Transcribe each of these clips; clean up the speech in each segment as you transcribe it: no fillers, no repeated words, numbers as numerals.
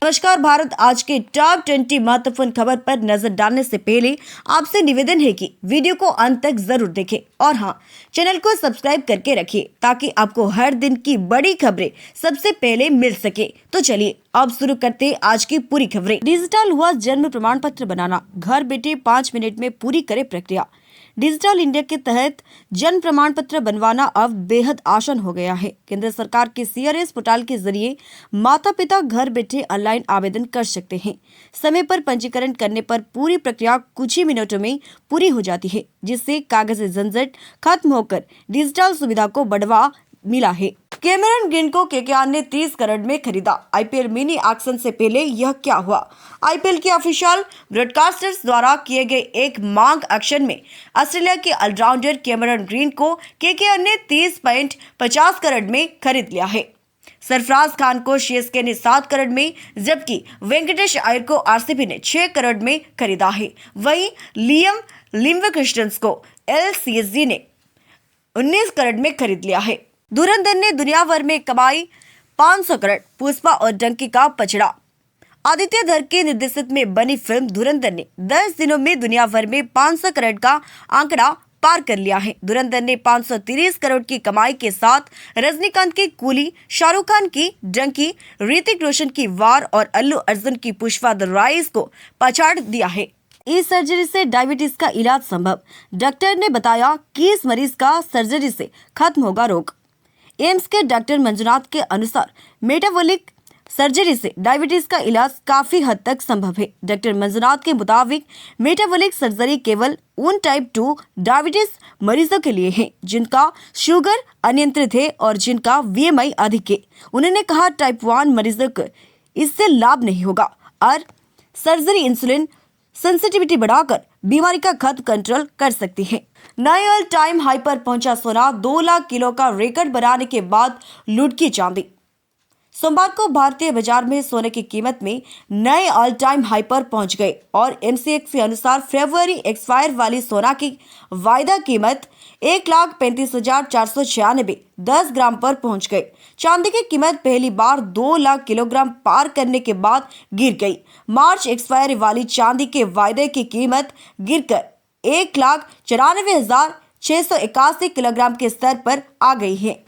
नमस्कार भारत। आज के टॉप 20 महत्वपूर्ण खबर पर नजर डालने से पहले आपसे निवेदन है कि वीडियो को अंत तक जरूर देखें और हाँ, चैनल को सब्सक्राइब करके रखिए ताकि आपको हर दिन की बड़ी खबरें सबसे पहले मिल सके। तो चलिए अब शुरू करते हैं आज की पूरी खबरें। डिजिटल हुआ जन्म प्रमाण पत्र बनाना, घर बैठे 5 मिनट में पूरी करे प्रक्रिया। डिजिटल इंडिया के तहत जन्म प्रमाण पत्र बनवाना अब बेहद आसान हो गया है। केंद्र सरकार के CRS पोर्टल के जरिए माता पिता घर बैठे ऑनलाइन आवेदन कर सकते हैं। समय पर पंजीकरण करने पर पूरी प्रक्रिया कुछ ही मिनटों में पूरी हो जाती है, जिससे कागजी झंझट खत्म होकर डिजिटल सुविधा को बढ़ावा मिला है। कैमरन ग्रीन को KKR ने 30 करोड़ में खरीदा। IPL मिनी ऑक्शन से पहले यह क्या हुआ? IPL के ऑफिशियल ब्रॉडकास्टर्स द्वारा किए गए एक मांग ऑक्शन में ऑस्ट्रेलिया के ऑलराउंडर कैमरन ग्रीन को KKR ने 30.50 करोड़ में खरीद लिया है। सरफराज खान को CSK ने 7 करोड़ में, जबकि वेंकटेश अय्यर को RCB ने 6 करोड़ में खरीदा है। वहीं लियम लिम्बक्रिस्टन को LCSG ने 19 करोड़ में खरीद लिया है। धुरंधर ने दुनिया भर में कमाई 500 करोड़। पुष्पा और डंकी का पचड़ा। आदित्य धर के निर्देशित में बनी फिल्म धुरंधर ने 10 दिनों में दुनिया भर में 500 करोड़ का आंकड़ा पार कर लिया है। धुरंधर ने 530 करोड़ की कमाई के साथ रजनीकांत की कूली, शाहरुख खान की डंकी, ऋतिक रोशन की वार और अल्लू अर्जुन की पुष्पा द राइज को पछाड़ दिया है। इस सर्जरी से डायबिटीज का इलाज संभव। डॉक्टर ने बताया कि इस मरीज का सर्जरी से खत्म होगा रोग। एम्स के डॉक्टर मंजुनाथ के अनुसार मेटाबॉलिक सर्जरी से डायबिटीज का इलाज काफी हद तक संभव है। डॉक्टर मंजुनाथ के मुताबिक मेटाबॉलिक सर्जरी केवल उन टाइप 2 डायबिटीज मरीजों के लिए है जिनका शुगर अनियंत्रित है और जिनका VMI अधिक है। उन्होंने कहा टाइप 1 मरीजों को इससे लाभ नहीं होगा और सर्जरी इंसुलिन सेंसिटिविटी बढ़ाकर बीमारी का खत कंट्रोल कर सकती है। नए ऑल टाइम हाई पर पहुंचा सोना। 2 लाख किलो का रिकॉर्ड बनाने के बाद लुढ़की चांदी। सोमवार को भारतीय बाजार में सोने की कीमत में नए ऑल टाइम हाई पर पहुंच गए और MCX के अनुसार फरवरी एक्सपायर वाली सोना की वायदा कीमत 1,35,496 10 ग्राम पर पहुंच गई। चांदी की कीमत पहली बार 2 लाख किलोग्राम पार करने के बाद गिर गई। मार्च एक्सपायरी वाली चांदी के वायदे की कीमत गिरकर 1,94,681 किलोग्राम के स्तर पर आ गई है।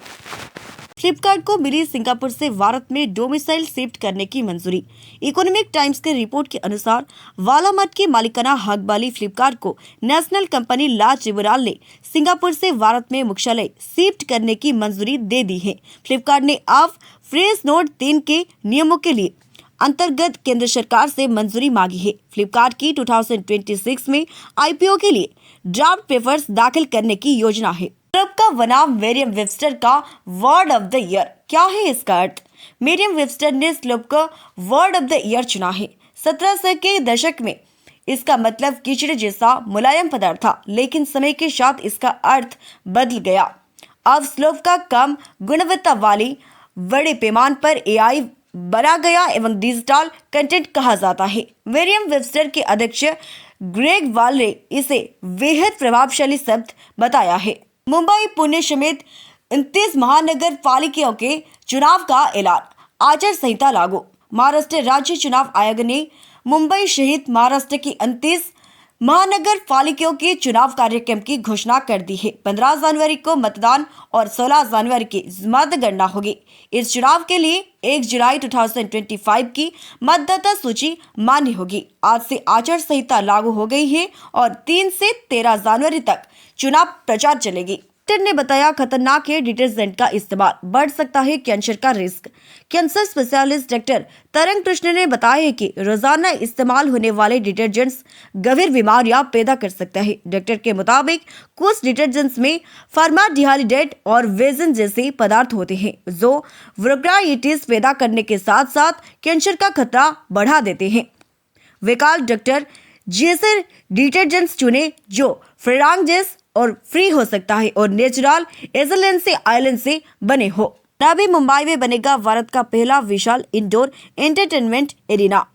फ्लिपकार्ट को मिली सिंगापुर से भारत में डोमिसाइल शिफ्ट करने की मंजूरी। इकोनॉमिक टाइम्स के रिपोर्ट के अनुसार वालामार्ट की मालिकाना हक वाली फ्लिपकार्ट को नेशनल कंपनी लॉ ट्रिब्यूनल ने सिंगापुर से भारत में मुख्यालय शिफ्ट करने की मंजूरी दे दी है। फ्लिपकार्ट ने अब फ्रेश नोट 3 के नियमों के लिए अंतर्गत केंद्र सरकार से मंजूरी मांगी है। फ्लिपकार्ट की 2026 में IPO के लिए ड्राफ्ट पेपर्स दाखिल करने की योजना है। क्लब का बनाम मेरियम वेबस्टर का वर्ड ऑफ द ईयर। क्या है इसका अर्थ? मेरियम वेबस्टर ने स्लब का वर्ड ऑफ द ईयर चुना है। 1700 के दशक में इसका मतलब कीचड़ जैसा मुलायम पदार्थ था, लेकिन समय के साथ इसका अर्थ बदल गया। अब स्लब का कम गुणवत्ता वाली बड़े पैमान पर AI बना गया एवं डिजिटल कंटेंट कहा जाता है। मेरियम वेबस्टर के अध्यक्ष ग्रेग वाल ने इसे बेहद प्रभावशाली शब्द बताया है। मुंबई पुणे समेत 29 महानगर पालिकाओं के चुनाव का ऐलान। आचार संहिता लागू। महाराष्ट्र राज्य चुनाव आयोग ने मुंबई सहित महाराष्ट्र की 29 महानगर पालिकाओं के चुनाव कार्यक्रम की घोषणा कर दी है। 15 जनवरी को मतदान और 16 जनवरी की मतगणना होगी। इस चुनाव के लिए 1 जुलाई 2025 की मतदाता सूची मान्य होगी। आज से आचार संहिता लागू हो गई है और 3 से 13 जनवरी तक चुनाव प्रचार चलेगी। डॉक्टर ने बताया खतरनाक है डिटर्जेंट का इस्तेमाल, बढ़ सकता है कैंसर का रिस्क। कैंसर स्पेशलिस्ट डॉक्टर तरंग कृष्ण ने बताया कि रोजाना इस्तेमाल होने वाले डिटर्जेंट्स गंभीर बीमारियां पैदा कर सकते हैं। डॉक्टर के मुताबिक कुछ डिटर्जेंट्स में फॉर्माल्डिहाइड और वेजिन जैसे पदार्थ होते हैं जो ब्रोंकाइटिस पैदा करने के साथ साथ कैंसर का खतरा बढ़ा देते हैं। वेकाल डॉक्टर जैसे डिटर्जेंट्स चुने जो फ्रेग्रेंस और फ्री हो सकता है और नेचुरल एजेलेंस से आयरन से बने हो। नवी मुंबई में बनेगा भारत का पहला विशाल indoor entertainment arena.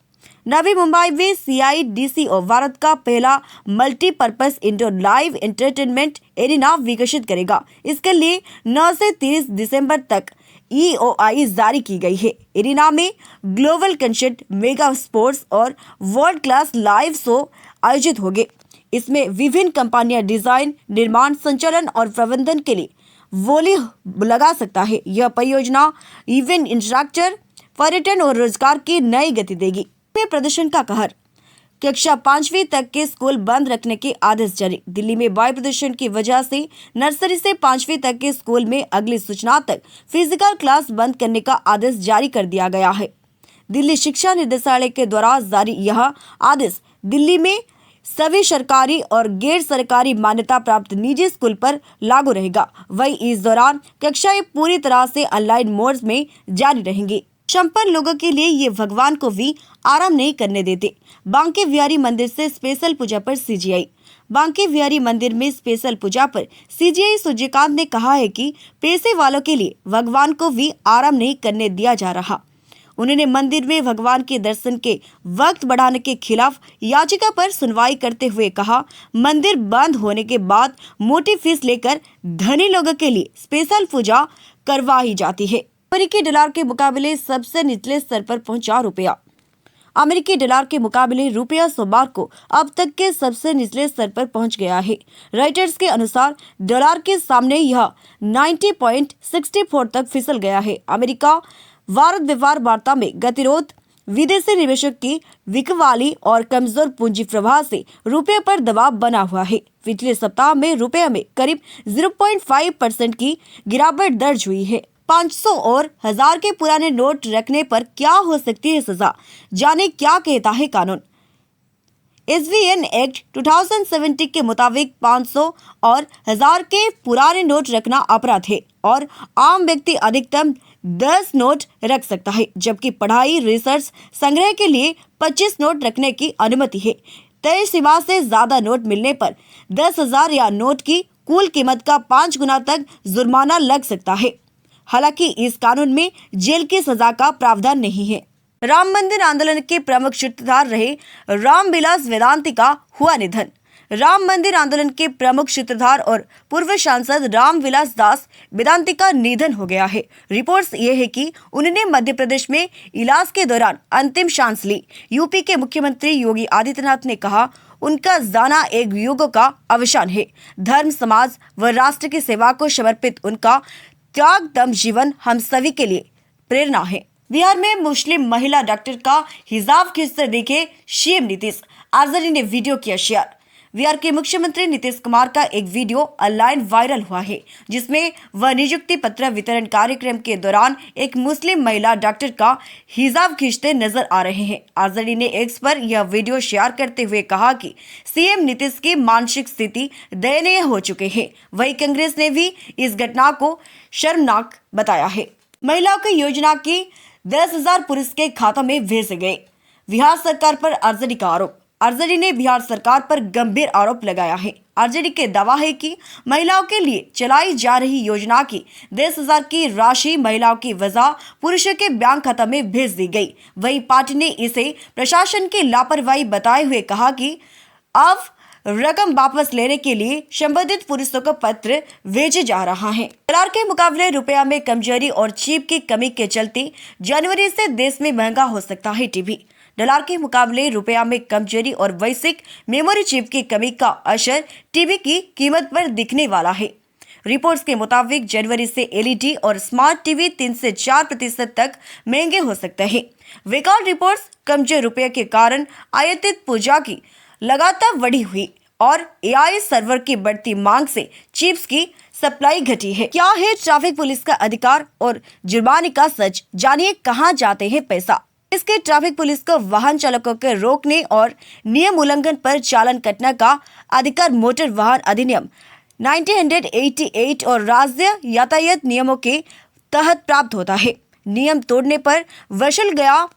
Navi Mumbai में CIDC और भारत का पहला multipurpose indoor live entertainment arena विकसित करेगा। इसके लिए 9 से 30 दिसंबर तक EOI जारी की गई है। इरिना में ग्लोबल कंसर्ट, मेगा स्पोर्ट्स और वर्ल्ड क्लास लाइव शो आयोजित होंगे। इसमें विभिन्न कंपनियां डिजाइन, निर्माण, संचालन और प्रबंधन के लिए बोली लगा सकता है। यह परियोजना इवेंट इंफ्रास्ट्रक्चर, पर्यटन और रोजगार की नई गति देगी। में प्रदूषण का कहर, कक्षा 5वीं तक के स्कूल बंद रखने के आदेश जारी। दिल्ली में वायु प्रदूषण की वजह से नर्सरी से 5वीं तक के स्कूल में अगली सूचना तक फिजिकल क्लास बंद करने का आदेश जारी कर दिया गया है। दिल्ली शिक्षा निदेशालय के द्वारा जारी यह आदेश दिल्ली में सभी सरकारी और गैर सरकारी मान्यता प्राप्त निजी स्कूल पर लागू रहेगा। वही इस दौरान कक्षाएं पूरी तरह से ऑनलाइन मोड में जारी रहेंगी। संपन्न लोगों के लिए ये भगवान को भी आराम नहीं करने देते। बांके बिहारी मंदिर से स्पेशल पूजा पर CGI। बांके बिहारी मंदिर में स्पेशल पूजा पर CGI सूर्यकांत ने कहा है कि पैसे वालों के लिए भगवान को भी आराम नहीं करने दिया जा रहा। उन्होंने मंदिर में भगवान के दर्शन के वक्त बढ़ाने के खिलाफ याचिका पर सुनवाई करते हुए कहा, मंदिर बंद होने के बाद मोटी फीस लेकर धनी लोगों के लिए स्पेशल पूजा करवाई जाती है। अमेरिकी डॉलर के मुकाबले सबसे निचले स्तर पर पहुंचा रुपया। अमेरिकी डॉलर के मुकाबले रुपया सोमवार को अब तक के सबसे निचले स्तर पर पहुंच गया है। रॉयटर्स के अनुसार डॉलर के सामने यह 90.64 तक फिसल गया है। अमेरिका भारत व्यापार वार्ता में गतिरोध, विदेशी निवेशक की बिकवाली और कमजोर पूंजी प्रवाह से रुपये पर दबाव बना हुआ है। पिछले सप्ताह में रुपये में करीब 0.5% की गिरावट दर्ज हुई है। 500 और 1000 के पुराने नोट रखने पर क्या हो सकती है सजा, जाने क्या कहता है कानून। SVN एक्ट 2070 के मुताबिक 500 और 1000 के पुराने नोट रखना अपराध है और आम व्यक्ति अधिकतम 10 नोट रख सकता है, जबकि पढ़ाई, रिसर्च, संग्रह के लिए 25 नोट रखने की अनुमति है। तय सीमा से ज्यादा नोट मिलने पर 10,000 या नोट की कुल कीमत का 5 गुना तक जुर्माना लग सकता है। हालांकि इस कानून में जेल की सजा का प्रावधान नहीं है। राम मंदिर आंदोलन के प्रमुख सूत्रधार रहे रामविलास वेदांती का हुआ निधन। राम मंदिर आंदोलन के प्रमुख सूत्रधार और पूर्व सांसद रामविलास दास वेदांती का निधन हो गया है। रिपोर्ट्स ये है कि उन्होंने मध्य प्रदेश में इलाज के दौरान अंतिम सांस ली। यूपी के मुख्यमंत्री योगी आदित्यनाथ ने कहा, उनका जाना एक युग का अवसान है। धर्म, समाज व राष्ट्र की सेवा को समर्पित उनका त्यागदम जीवन हम सभी के लिए प्रेरणा है। बिहार में मुस्लिम महिला डॉक्टर का हिजाब खींचते दिखे CM नीतीश। आरजेडी ने वीडियो किया शेयर। बिहार के मुख्यमंत्री नीतीश कुमार का एक वीडियो ऑनलाइन वायरल हुआ है, जिसमें वह नियुक्ति पत्र वितरण कार्यक्रम के दौरान एक मुस्लिम महिला डॉक्टर का हिजाब खींचते नजर आ रहे हैं। आरजेडी ने एक्स पर यह वीडियो शेयर करते हुए कहा कि CM नीतीश की मानसिक स्थिति दयनीय हो चुके हैं। वहीं कांग्रेस ने भी इस घटना को शर्मनाक बताया है। महिलाओं की योजना की 10,000 पुरुष के खातों में भेजे गए। बिहार सरकार पर आरजेडी का आरोप। आरजेडी ने बिहार सरकार पर गंभीर आरोप लगाया है। आरजेडी के दावा है कि महिलाओं के लिए चलाई जा रही योजना की 10,000 की राशि महिलाओं की वजह पुरुषों के बैंक खाता में भेज दी गई। वहीं पार्टी ने इसे प्रशासन की लापरवाही बताए हुए कहा कि अब रकम वापस लेने के लिए संबंधित पुरुषों को पत्र भेजे जा रहा है। डॉलर के मुकाबले रुपया में कमजोरी और चिप की कमी के चलते जनवरी से देश में महंगा हो सकता है टीवी। डॉलर के मुकाबले रुपया में कमजोरी और वैश्विक मेमोरी चिप की कमी का असर टीवी की कीमत पर दिखने वाला है। रिपोर्ट्स के मुताबिक जनवरी से LED और स्मार्ट टीवी 3 से 4% तक महंगे हो सकते हैं। वेकॉल रिपोर्ट्स कमजोर रुपये के कारण आयातित पूजा की लगातार बढ़ी हुई और AI सर्वर की बढ़ती मांग से चिप्स की सप्लाई घटी है। क्या है ट्रैफिक पुलिस का अधिकार और जुर्माने का सच, जानिए कहां जाते हैं पैसा। इसके ट्रैफिक पुलिस को वाहन चालकों के रोकने और नियम उल्लंघन पर चालान कटने का अधिकार मोटर वाहन अधिनियम 1988 और राज्य यातायात नियमों के तहत प्राप्त होता है। नियम तोड़ने पर वसूल गया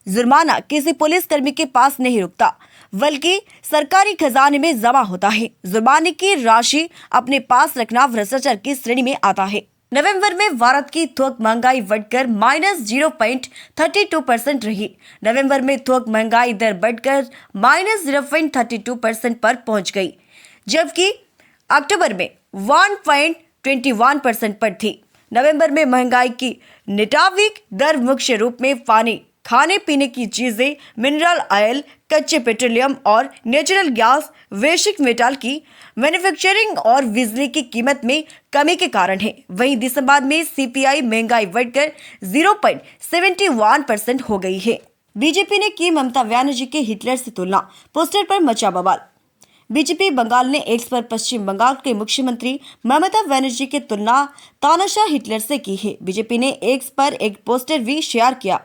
जुर्माना किसी पुलिस कर्मी के पास नहीं रुकता, बल्कि सरकारी खजाने में जमा होता है। जुर्माने की राशि अपने पास रखना भ्रष्टाचार की श्रेणी में आता है। नवंबर में भारत की थोक महंगाई बढ़कर -0.32% रही। नवंबर में थोक महंगाई दर बढ़कर -0.32% पर पहुंच गई, जबकि अक्टूबर में 1.21% पर थी। नवंबर में महंगाई की निटाविक दर मुख्य रूप में पानी, खाने पीने की चीजें, मिनरल ऑयल, कच्चे पेट्रोलियम और नेचुरल गैस, वैश्विक मेटल की मैन्युफैक्चरिंग और बिजली की कीमत में कमी के कारण है। वहीं दिसंबर में सीपीआई महंगाई बढ़कर 0.71% हो गई है। बीजेपी ने की ममता बनर्जी के हिटलर से तुलना, पोस्टर पर मचा बवाल। बीजेपी बंगाल ने एक्स पर पश्चिम बंगाल के मुख्यमंत्री ममता बनर्जी की तुलना तानाशाह हिटलर से की है। बीजेपी ने एक्स पर एक पोस्टर भी शेयर किया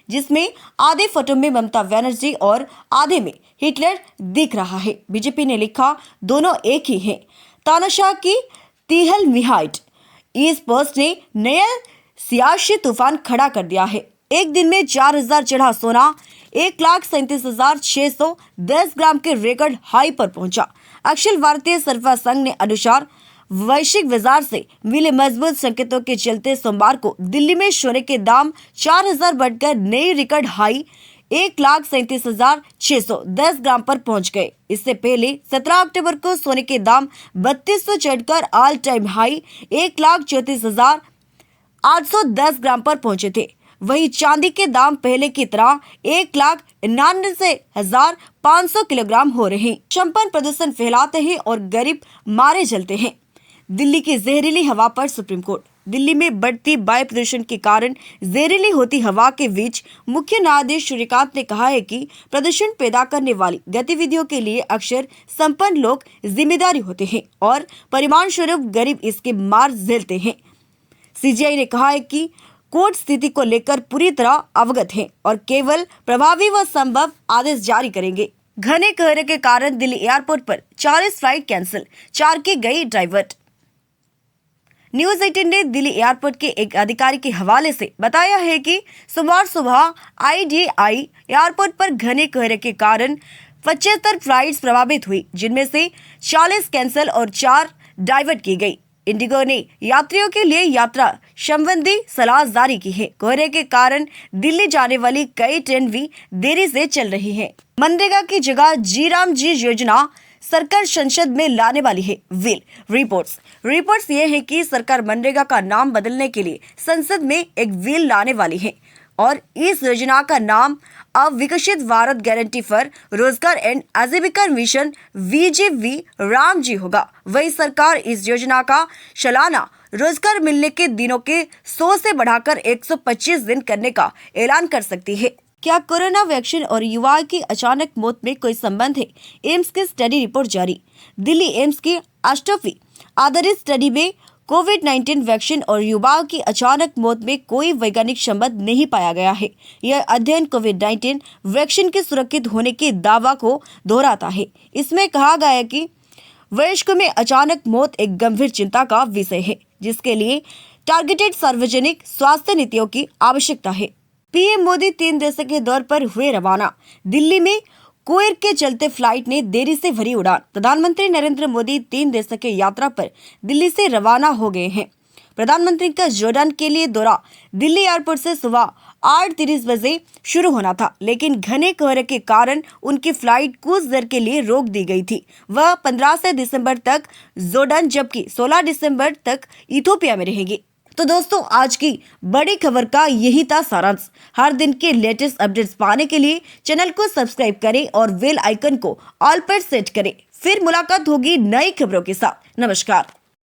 जिसमें आधे फोटो में ममता बनर्जी और आधे में हिटलर दिख रहा है। बीजेपी ने लिखा, दोनों एक ही हैं, तानाशाह की तिहल मिहाइट। इस पोस्ट ने नया सियासी तूफान खड़ा कर दिया है। एक दिन में 4000 चढ़ा सोना 1,37,610 ग्राम के रिकॉर्ड हाई पर पहुंचा। अखिल भारतीय सर्फा संघ ने अनुसार वैश्विक बाजार से मिले मजबूत संकेतों के चलते सोमवार को दिल्ली में सोने के दाम 4000 बढ़कर नई रिकॉर्ड हाई 1,37,610 ग्राम पर पहुंच गए। इससे पहले 17 अक्टूबर को सोने के दाम 3200 चढ़कर ऑल टाइम हाई 1,34,810 ग्राम पर पहुंचे थे। वहीं चांदी के दाम पहले की तरह 1,99,500 किलोग्राम हो रहे। शंपन प्रदूषण फैलाते हैं और गरीब मारे जलते हैं। दिल्ली की जहरीली हवा पर सुप्रीम कोर्ट। दिल्ली में बढ़ती वायु प्रदूषण के कारण जहरीली होती हवा के बीच मुख्य न्यायाधीश सूर्यकांत ने कहा है कि प्रदूषण पैदा करने वाली गतिविधियों के लिए अक्सर संपन्न लोग जिम्मेदारी होते हैं और परिणाम स्वरूप गरीब इसके मार झेलते हैं। सीजीआई ने कहा है कि कोर्ट स्थिति को लेकर पूरी तरह अवगत है और केवल प्रभावी व संभव आदेश जारी करेंगे। घने कोहरे के कारण दिल्ली एयरपोर्ट पर 40 फ्लाइट कैंसिल, 4 की गई डाइवर्ट। न्यूज 18 ने दिल्ली एयरपोर्ट के एक अधिकारी के हवाले से बताया है कि सोमवार सुबह आईडीआई एयरपोर्ट पर घने कोहरे के कारण 75 फ्लाइट्स प्रभावित हुई, जिनमें से 40 कैंसिल और 4 डाइवर्ट की गई। इंडिगो ने यात्रियों के लिए यात्रा संबंधी सलाह जारी की है। कोहरे के कारण दिल्ली जाने वाली कई ट्रेन भी देरी से चल रही है। मनरेगा की जगह जी राम जी योजना सरकार संसद में लाने वाली है। विल रिपोर्ट्स ये है कि सरकार मनरेगा का नाम बदलने के लिए संसद में एक विल लाने वाली है और इस योजना का नाम अब विकसित भारत गारंटी फॉर रोजगार एंड आजीविका मिशन VGV राम जी होगा। वही सरकार इस योजना का सालाना रोजगार मिलने के दिनों के 100 से बढ़ाकर 125 दिन करने का ऐलान कर सकती है। क्या कोरोना वैक्सीन और युवा की अचानक मौत में कोई संबंध है? एम्स की स्टडी रिपोर्ट जारी। दिल्ली एम्स की एस्ट्रोफी आधारित स्टडी में कोविड-19 वैक्सीन और युवाओं की अचानक मौत में कोई वैज्ञानिक संबंध नहीं पाया गया है। यह अध्ययन कोविड-19 वैक्सीन के सुरक्षित होने के दावा को दोहराता है। इसमें कहा गया है कि वयस्कों में अचानक मौत एक गंभीर चिंता का विषय है, जिसके लिए टारगेटेड सार्वजनिक स्वास्थ्य नीतियों की आवश्यकता है। पीएम मोदी 3 देशों के दौरे पर हुए रवाना। दिल्ली में कोहरे के चलते फ्लाइट ने देरी से भरी उड़ान। प्रधानमंत्री नरेंद्र मोदी 3 देशों की यात्रा पर दिल्ली से रवाना हो गए हैं। प्रधानमंत्री का जॉर्डन के लिए दौरा दिल्ली एयरपोर्ट से सुबह 8:30 बजे शुरू होना था, लेकिन घने कोहरे के कारण उनकी फ्लाइट कुछ देर के लिए रोक दी गई थी। वह 15 दिसंबर तक जॉर्डन जबकि 16 दिसंबर तक इथियोपिया में रहेंगी। तो दोस्तों, आज की बड़ी खबर का यही था सारांश। हर दिन के लेटेस्ट अपडेट्स पाने के लिए चैनल को सब्सक्राइब करें और बेल आइकन को ऑल पर सेट करें। फिर मुलाकात होगी नई खबरों के साथ। नमस्कार।